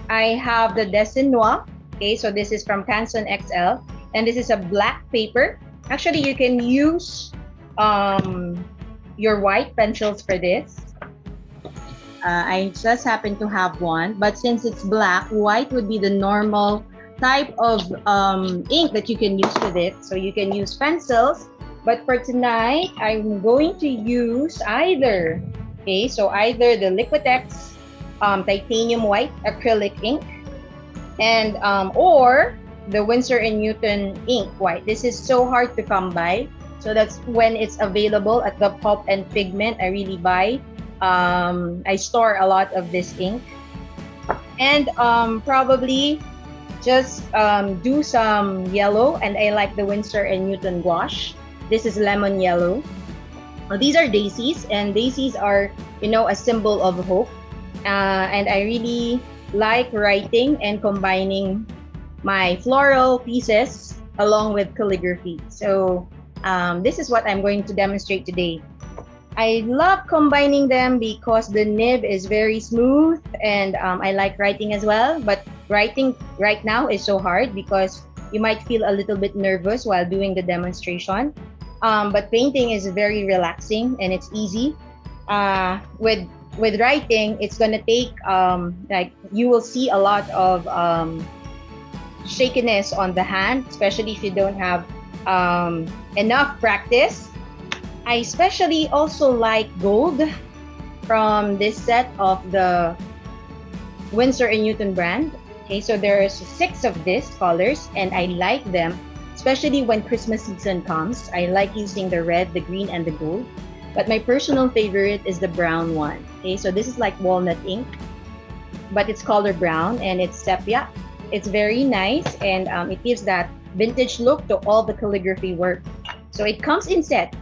Speaker 1: I have the Dessin Noir. Okay, so this is from Canson XL, and this is a black paper. Actually, you can use your white pencils for this. I just happen to have one, but since it's black, white would be the normal type of ink that you can use with it. So you can use pencils, but for tonight, I'm going to use either the Liquitex titanium white acrylic ink, and or the Winsor & Newton ink white. This is so hard to come by. So that's when it's available at the Pulp and Pigment. I really buy. I store a lot of this ink. And probably just do some yellow. And I like the Winsor & Newton gouache. This is lemon yellow. These are daisies. And daisies are, a symbol of hope. And I really like writing and combining my floral pieces along with calligraphy. So this is what I'm going to demonstrate today. I love combining them because the nib is very smooth, and I like writing as well. But writing right now is so hard because you might feel a little bit nervous while doing the demonstration. But painting is very relaxing and it's easy. With writing, it's gonna take you will see a lot of shakiness on the hand, especially if you don't have enough practice. I especially also like gold from this set of the Winsor & Newton brand. Okay, so there's 6 of these colors and I like them, especially when Christmas season comes. I like using the red, the green, and the gold. But my personal favorite is the brown one. Okay, so this is like walnut ink, but it's color brown and it's sepia. It's very nice, and it gives that vintage look to all the calligraphy work. So it comes in set.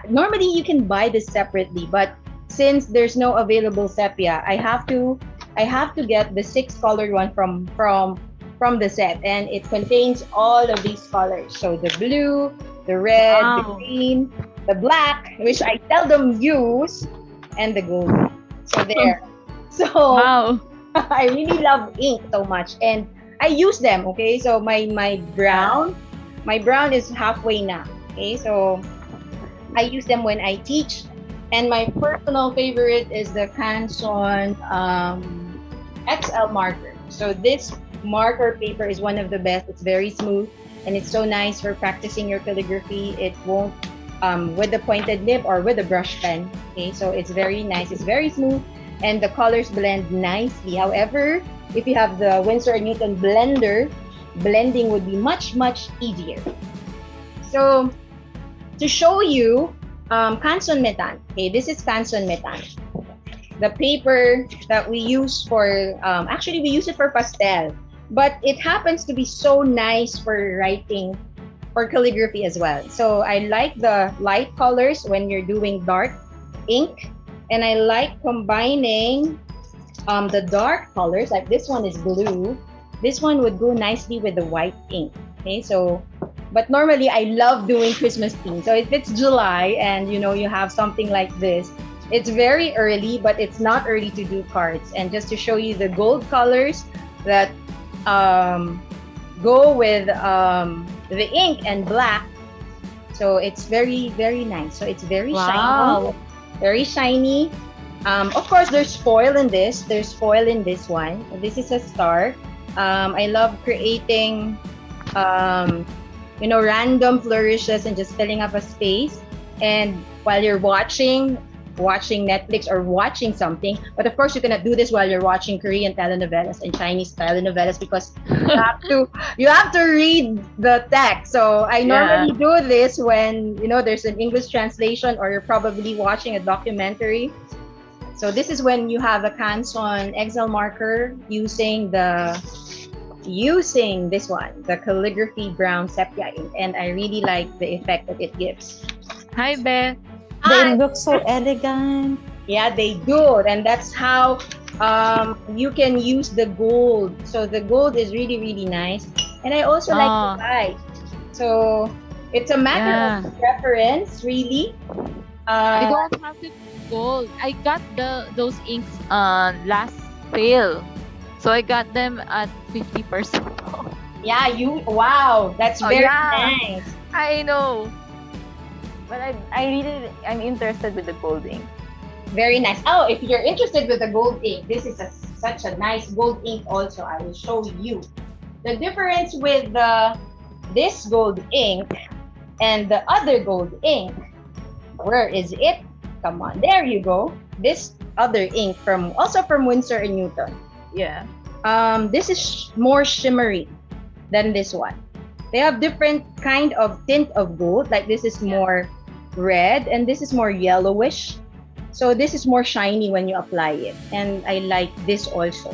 Speaker 1: Normally you can buy this separately, but since there's no available sepia, I have to get the 6 colored one from the set, and it contains all of these colors. So the blue, the red, the green, the black, which I seldom use, and the gold. So there. So
Speaker 3: Wow.
Speaker 1: I really love ink so much, and I use them. Okay, so my brown is halfway now. Okay, so I use them when I teach And my personal favorite is the Canson XL marker. So this marker paper is one of the best. It's very smooth and it's so nice for practicing your calligraphy. It won't with the pointed nib or with a brush pen. Okay, so it's very nice. It's very smooth and the colors blend nicely. However, if you have the Winsor & Newton blender, blending would be much, much easier. So to show you Canson Metan. Okay, this is Canson Metan. The paper that we use for, actually we use it for pastel, but it happens to be so nice for writing, for calligraphy as well. So I like the light colors when you're doing dark ink, and I like combining the dark colors, like this one is blue. This one would go nicely with the white ink. Okay, so but normally I love doing Christmas themes. So if it's July and you have something like this, it's very early, but it's not early to do cards. And just to show you the gold colors that go with the ink and black, so it's very, very nice. So it's very shiny, very shiny. Of course, there's foil in this. There's foil in this one. This is a star. I love creating random flourishes and just filling up a space. And while you're watching Netflix or watching something, but of course you cannot do this while you're watching Korean telenovelas and Chinese telenovelas because you have to read the text. So I normally do this when there's an English translation or you're probably watching a documentary. So this is when you have a Canson XL marker using this one, the calligraphy brown sepia ink, and I really like the effect that it gives.
Speaker 3: Hi, Beth.
Speaker 2: They look so elegant.
Speaker 1: Yeah, they do, and that's how you can use the gold. So the gold is really, really nice, and I also like the white. So it's a matter of preference, really.
Speaker 3: I don't have the gold. I got those inks last sale. So I got them at 50% off.
Speaker 1: Yeah, wow, that's very nice.
Speaker 3: I know. But I'm interested with the gold ink.
Speaker 1: Very nice. Oh, if you're interested with the gold ink, this is such a nice gold ink also. I will show you. The difference with this gold ink and the other gold ink, where is it? Come on, there you go. This other ink also from Winsor & Newton.
Speaker 3: Yeah.
Speaker 1: This is more shimmery than this one. They have different kind of tint of gold. Like this is more red and this is more yellowish. So this is more shiny when you apply it. And I like this also.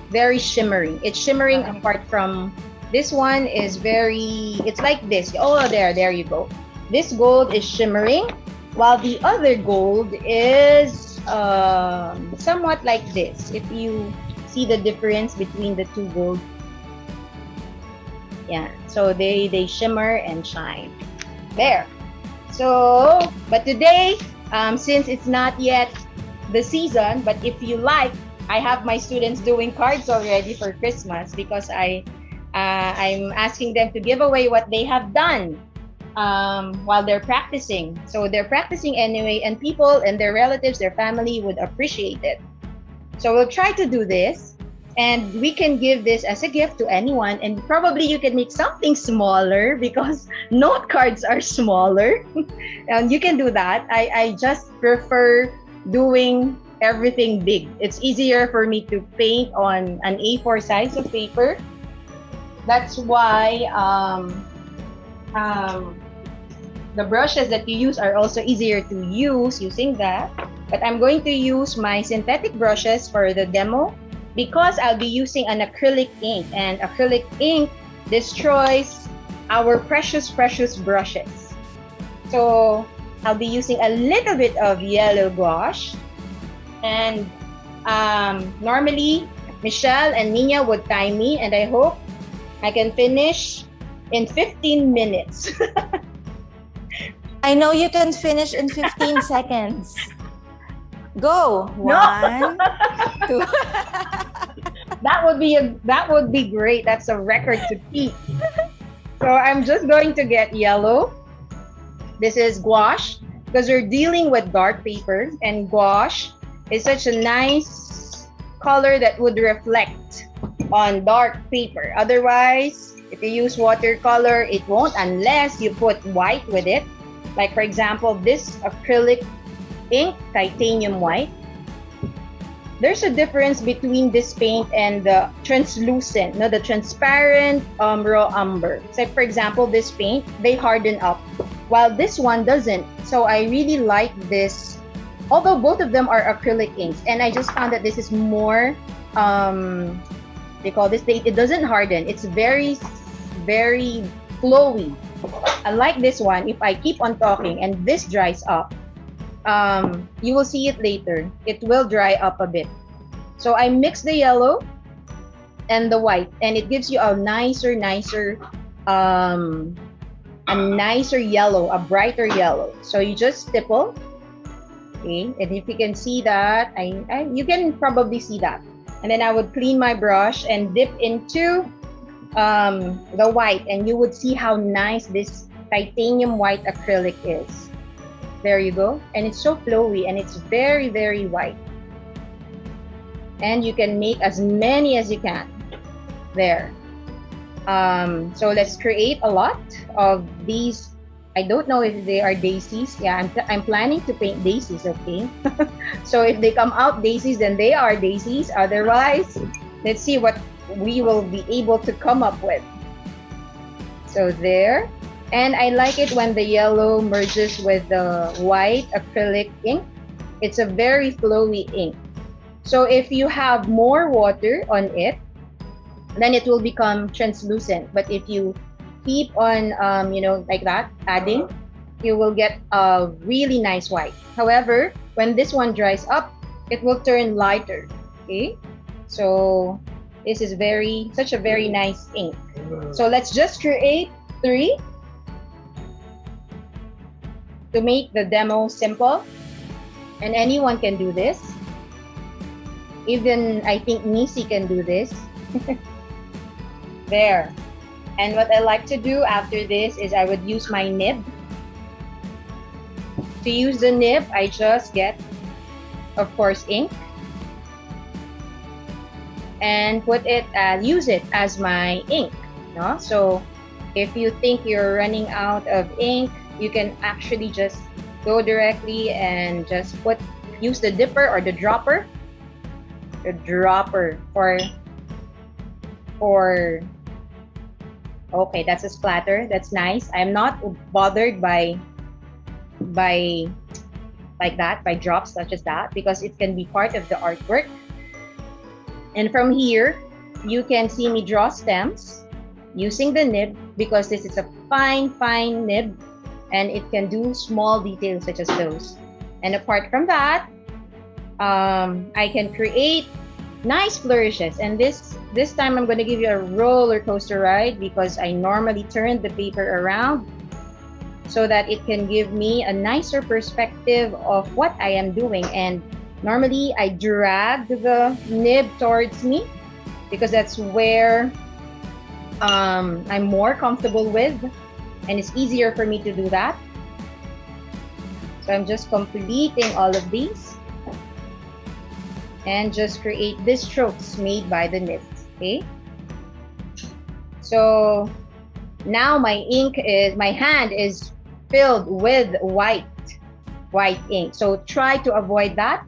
Speaker 1: Very shimmering. It's shimmering apart from this one is it's like this. Oh, there you go. This gold is shimmering while the other gold is somewhat like this. If you see the difference between the two gold. Yeah, so they shimmer and shine. There. So, but today, since it's not yet the season, but if you like, I have my students doing cards already for Christmas because I'm asking them to give away what they have done while they're practicing. So they're practicing anyway, and people and their relatives, their family would appreciate it. So we'll try to do this. And we can give this as a gift to anyone, and probably you can make something smaller because note cards are smaller. And you can do that. I just prefer doing everything big. It's easier for me to paint on an A4 size of paper. That's why the brushes that you use are also easier to use using that. But I'm going to use my synthetic brushes for the demo, because I'll be using an acrylic ink, and acrylic ink destroys our precious brushes. So I'll be using a little bit of yellow gouache, and normally Michelle and Niña would time me, and I hope I can finish in 15 minutes.
Speaker 2: I know you can finish in 15 seconds. Go. One, two.
Speaker 1: That would be great. That's a record to keep. So I'm just going to get yellow. This is gouache. because we're dealing with dark paper, and gouache is such a nice color that would reflect on dark paper. Otherwise, if you use watercolor, it won't unless you put white with it. Like for example, this acrylic ink, titanium white. There's a difference between this paint and the translucent, no, the transparent raw umber. So for example, this paint, they harden up, while this one doesn't. So I really like this, although both of them are acrylic inks. And I just found that this is more, they call this, it doesn't harden. It's very, very flowy. Unlike this one, if I keep on talking and this dries up, you will see it later. It will dry up a bit. So I mix the yellow and the white, and it gives you a nicer yellow, a brighter yellow. So you just stipple, okay? And if you can see that, you can probably see that. And then I would clean my brush and dip into the white, and you would see how nice this titanium white acrylic is. There you go. And it's so flowy, and it's very, very white. And you can make as many as you can. There. So let's create a lot of these. I don't know if they are daisies. Yeah, I'm planning to paint daisies, okay? So if they come out daisies, then they are daisies. Otherwise, let's see what we will be able to come up with. So there. And I like it when the yellow merges with the white acrylic ink. It's a very flowy ink. So if you have more water on it, then it will become translucent. But if you keep on, like that, adding, you will get a really nice white. However, when this one dries up, it will turn lighter, okay? So this is such a very nice ink. So let's just create 3 to make the demo simple. And anyone can do this. Even I think Nisi can do this. There. And what I like to do after this is I would use my nib. To use the nib, I just get, of course, ink. And use it as my ink. No? So if you think you're running out of ink, you can actually just go directly and just use the dipper or the dropper. The dropper for okay, that's a splatter. That's nice. I'm not bothered by drops such as that, because it can be part of the artwork. And from here, you can see me draw stems using the nib, because this is a fine nib, and it can do small details such as those. And apart from that, I can create nice flourishes. And this time I'm going to give you a roller coaster ride, because I normally turn the paper around so that it can give me a nicer perspective of what I am doing. And normally I drag the nib towards me, because that's where I'm more comfortable with, and it's easier for me to do that. So I'm just completing all of these and just create these strokes made by the nib. Okay. So now my hand is filled with white ink. So try to avoid that.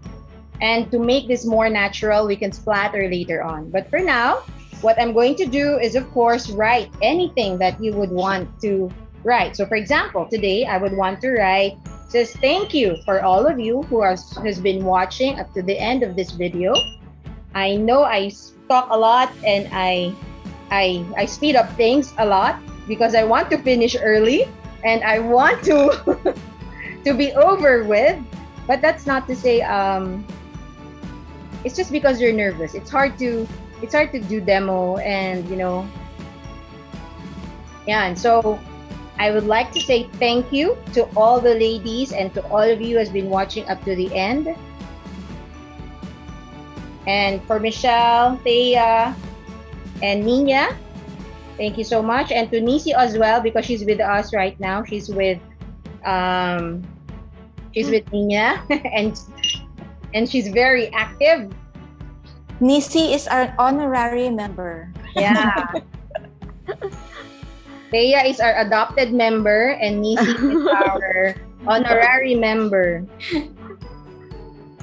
Speaker 1: And to make this more natural, we can splatter later on. But for now, what I'm going to do is, of course, write anything that you would want to write. So for example, today I would want to write, says thank you for all of you who has been watching up to the end of this video. I know I talk a lot and I speed up things a lot because I want to finish early and I want to to be over with. But that's not to say it's just because you're nervous. It's hard to do demo, and and so I would like to say thank you to all the ladies and to all of you who has been watching up to the end. And for Michelle, Thea, and Niña, thank you so much. And to Nisi as well, because she's with us right now. She's with She's with Niña and she's very active.
Speaker 2: Nisi is our honorary member.
Speaker 1: Yeah. Thea is our adopted member and Nisi is our honorary member.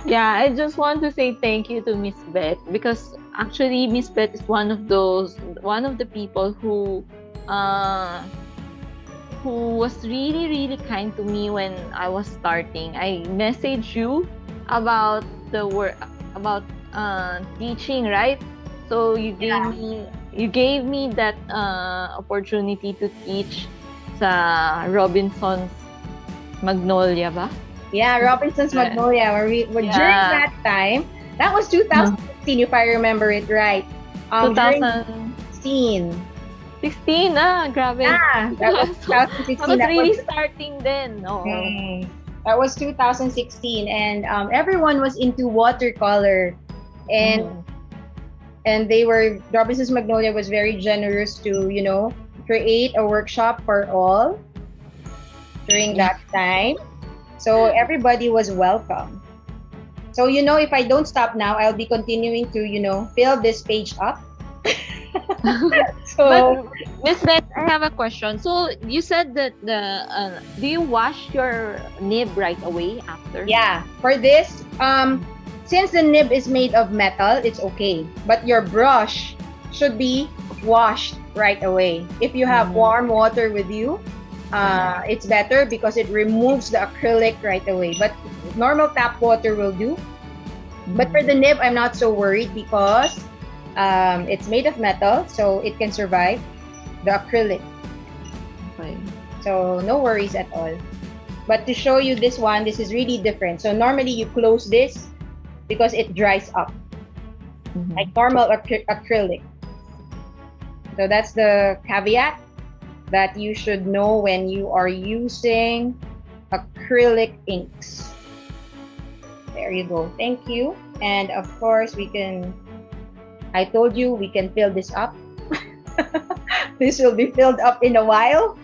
Speaker 3: Yeah, I just want to say thank you to Miss Beth because actually Miss Beth is one of the people who was really, really kind to me when I was starting. I messaged you about the work about teaching, right? So you gave me that opportunity to teach sa Robinson's Magnolia ba?
Speaker 1: Yeah, Robinson's Magnolia. During that time, that was 2016 if I remember it right.
Speaker 3: 2016. 16, grabe.
Speaker 1: Yeah, that was 2016.
Speaker 3: I was really starting then. Oh.
Speaker 1: That was 2016, and everyone was into watercolor, and Robinson's Magnolia was very generous to create a workshop for all during that time. So everybody was welcome. So if I don't stop now, I'll be continuing to fill this page up.
Speaker 3: But Miss Beth, I have a question. So you said that do you wash your nib right away after?
Speaker 1: Yeah, for this, since the nib is made of metal, it's okay. But your brush should be washed right away. If you have warm water with you, it's better because it removes the acrylic right away. But normal tap water will do. But for the nib, I'm not so worried because it's made of metal, so it can survive the acrylic.
Speaker 3: Okay.
Speaker 1: So no worries at all. But to show you this one, this is really different. So normally you close this because it dries up like normal acrylic. So that's the caveat that you should know when you are using acrylic inks. There you go. Thank you. And of course, I told you we can fill this up. This will be filled up in a while.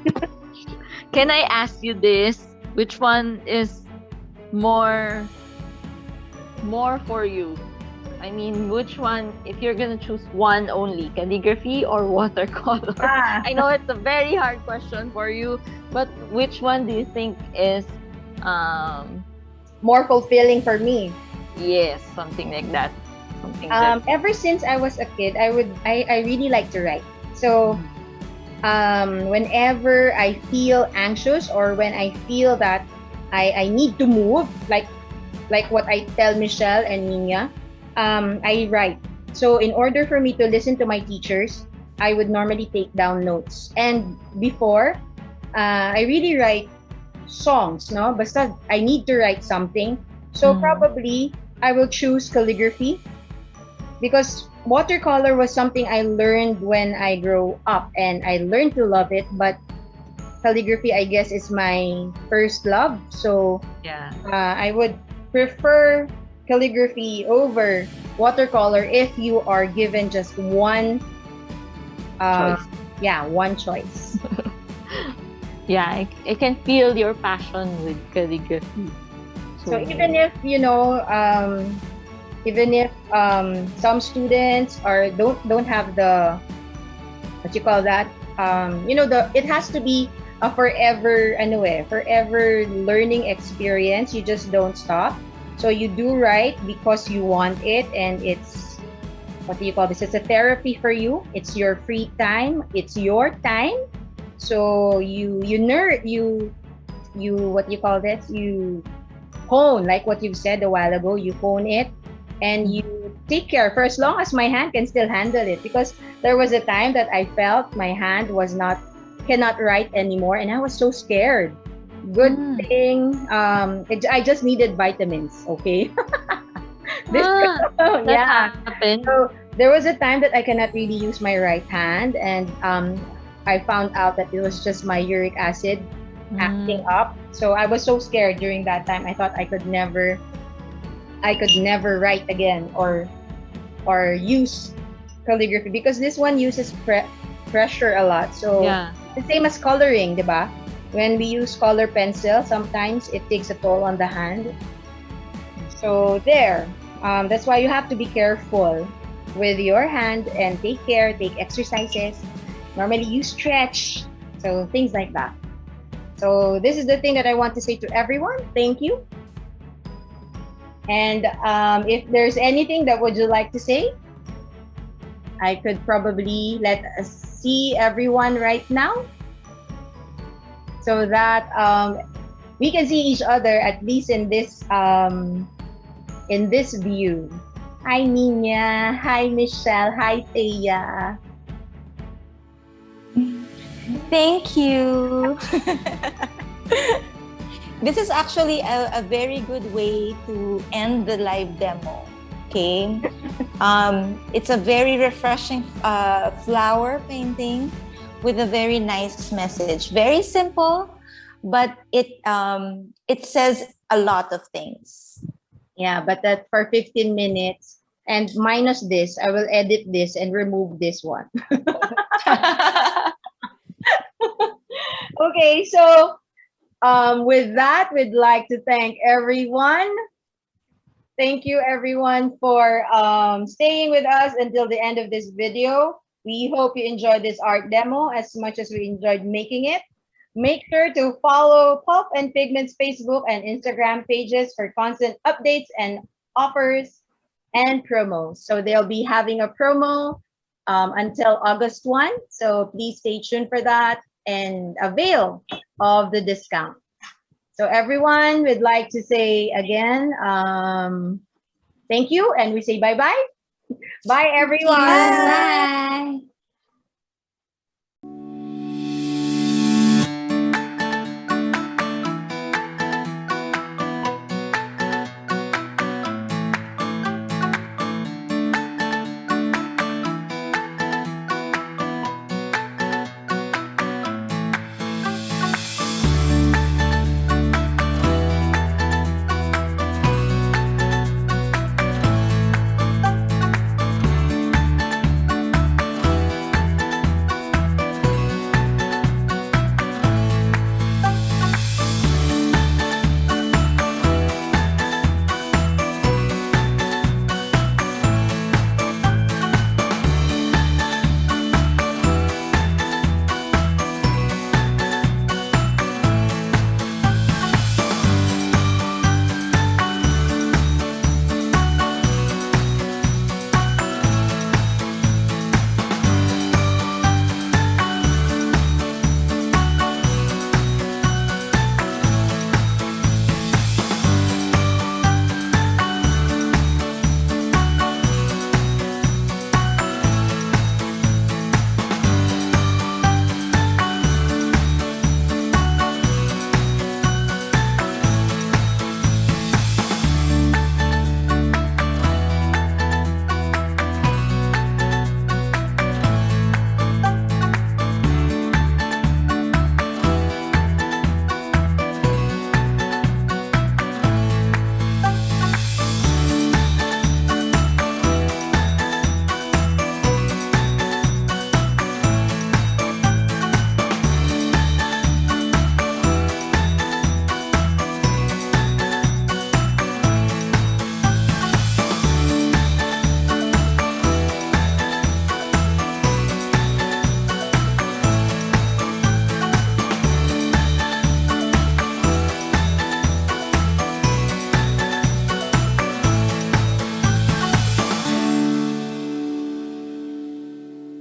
Speaker 3: Can I ask you this? Which one is more for you? I mean, which one, if you're gonna choose one only, calligraphy or watercolor? I know it's a very hard question for you, but which one do you think is
Speaker 1: more fulfilling for me?
Speaker 3: Yes, something like that.
Speaker 1: Ever since I was a kid, I really like to write. So whenever I feel anxious or when I feel that I need to move, like what I tell Michelle and Niña, I write. So in order for me to listen to my teachers, I would normally take down notes. And before, I really write songs, no? Basta I need to write something. So probably I will choose calligraphy because watercolor was something I learned when I grew up and I learned to love it. But calligraphy, I guess, is my first love. So I would prefer calligraphy over watercolor if you are given just one
Speaker 3: choice.
Speaker 1: Yeah, one choice.
Speaker 3: Yeah, I can feel your passion with calligraphy.
Speaker 1: So even if some students don't have the what you call that, it has to be a forever learning experience. You just don't stop. So you do write because you want it, and it's what do you call this? It's a therapy for you. It's your free time. It's your time. So you what do you call this? You hone, like what you've said a while ago. You hone it, and you take care for as long as my hand can still handle it. Because there was a time that I felt my hand cannot write anymore, and I was so scared. Good thing, I just needed vitamins. Okay.
Speaker 3: Happened.
Speaker 1: So there was a time that I cannot really use my right hand, and I found out that it was just my uric acid acting up. So I was so scared during that time. I thought I could never write again or use calligraphy because this one uses pressure a lot. So the same as coloring, diba? When we use color pencil, sometimes it takes a toll on the hand. So there, that's why you have to be careful with your hand and take care, take exercises. Normally you stretch, so things like that. So this is the thing that I want to say to everyone. Thank you. And if there's anything that would you like to say, I could probably let us see everyone right now so that we can see each other at least in this view. Hi Niña, hi Michelle, hi Thea.
Speaker 2: Thank you. This is actually a very good way to end the live demo. Okay. It's a very refreshing flower painting with a very nice message. Very simple, but it says a lot of things.
Speaker 1: Yeah, but that for 15 minutes and minus this, I will edit this and remove this one. Okay, so with that, we'd like to thank everyone. Thank you everyone for staying with us until the end of this video. We hope you enjoyed this art demo as much as we enjoyed making it. Make sure to follow Pulp and Pigment's Facebook and Instagram pages for constant updates and offers and promos. So they'll be having a promo until August 1. So please stay tuned for that and avail of the discount. So everyone, we'd like to say again, thank you, and we say bye-bye. Bye, everyone.
Speaker 4: Bye.